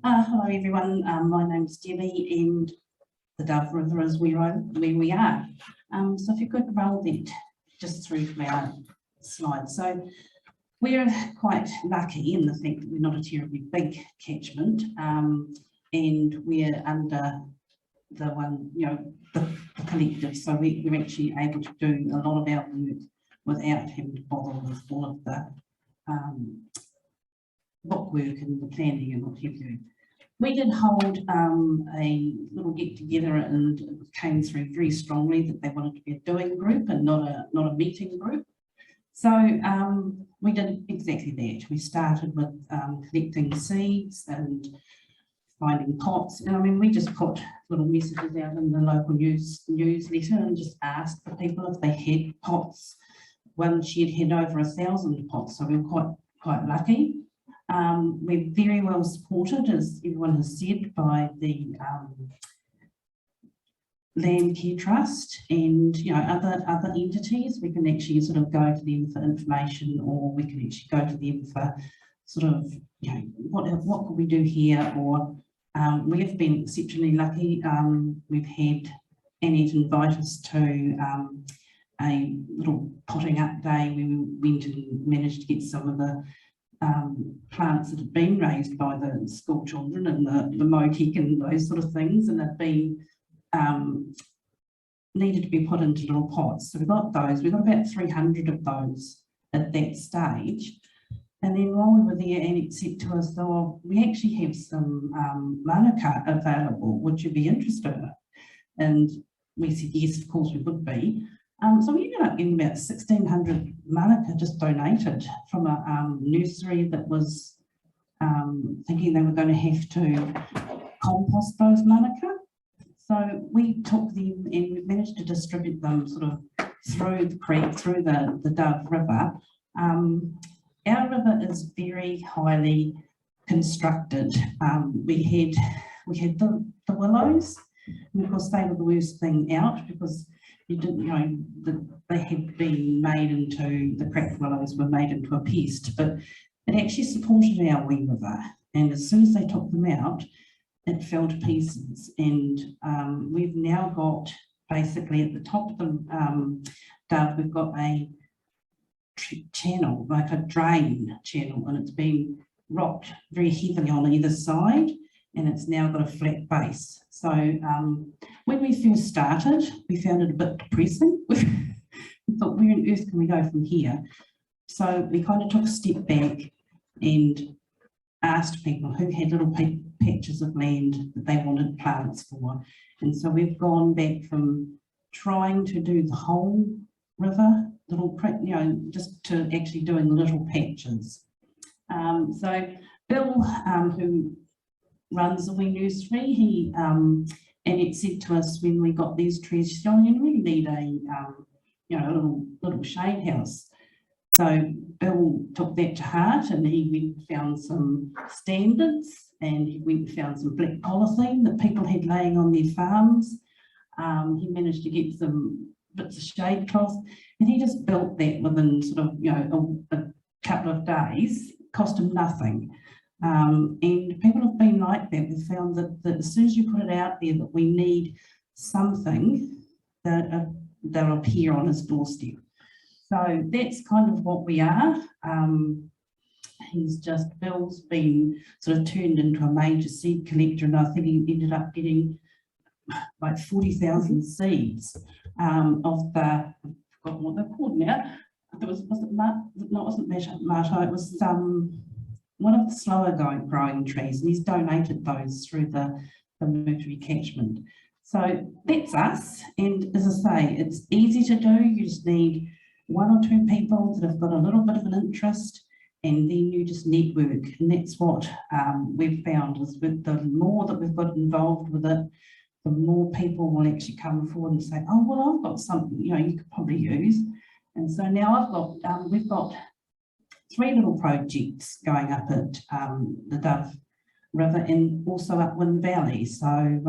Hello everyone, my name's Debbie and the Dove River is where we are. So if you could roll that just through to our slide. So we're quite lucky in the fact that we're not a terribly big catchment, and we're under the one, the collective. So we're actually able to do a lot of our work without having to bother with all of the book work and the planning and what have you. We did hold a little get together, and it came through very strongly that they wanted to be a doing group and not a meeting group. So we did exactly that. We started with collecting seeds and finding pots, and I mean we just put little messages out in the local newsletter and just asked the people if they had pots. One shed had over 1,000 pots, so we were quite lucky. We're very well supported, as everyone has said, by the Land Care Trust and other entities. We can actually sort of go to them for information, or we can actually go to them for sort of what could we do here, or we have been exceptionally lucky. We've had Annette invite us to a little potting up day where we went and managed to get some of the plants that have been raised by the school children and the Motueka and those sort of things, and they've been needed to be put into little pots. So we got those. We got about 300 of those at that stage. And then while we were there, Annette said to us, "Oh, we actually have some manukau available. Would you be interested in it?" And we said, yes, of course we would be. So we ended up getting about 1,600 manukau just donated from a nursery that was thinking they were going to have to compost those manukau. So we took them and we managed to distribute them sort of through the creek, through the Dove River. Our river is very highly constructed. We had the willows, and of course they were the worst thing out because you didn't they had been made into, the cracked willows were made into a pest, but it actually supported our wee river, and as soon as they took them out it fell to pieces. And we've now got, basically at the top of the Dove, we've got a channel, like a drain channel, and it's been rocked very heavily on either side, and it's now got a flat base. So when we first started, we found it a bit depressing. We thought, where on earth can we go from here? So we kind of took a step back and asked people who had little patches of land that they wanted plants for. And so we've gone back from trying to do the whole river, just to actually doing little patches. So Bill, who runs the wee nursery, he and it said to us when we got these trees, "Oh, you really need a little shade house." So Bill took that to heart, and he went and found some standards, and he went and found some black polythene that people had laying on their farms. He managed to get some bits of shade cloth, and he just built that within sort of a couple of days. It cost him nothing. And people have been like that. We've found that as soon as you put it out there that we need something, that they'll appear on his doorstep. So that's kind of what we are. Bill's been sort of turned into a major seed collector, and I think he ended up getting like 40,000 seeds of the, I've forgotten what they're called now. It wasn't Marto, it was one of the slower growing trees, and he's donated those through the nursery catchment. So that's us, and as I say, it's easy to do. You just need 1 or 2 people that have got a little bit of an interest, and then you just network, and that's what we've found is with the more that we've got involved with it, the more people will actually come forward and say, "Oh, well, I've got something you could probably use." And so now we've got 3 little projects going up at the Dove River and also up Wynd Valley. So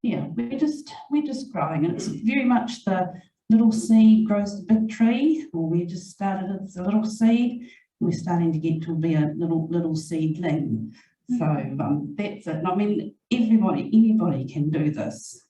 yeah, we're just growing, and it's very much the little seed grows the big tree. Or we just started as a little seed. We're starting to get to be a little seedling. So that's it. And I mean, anybody can do this.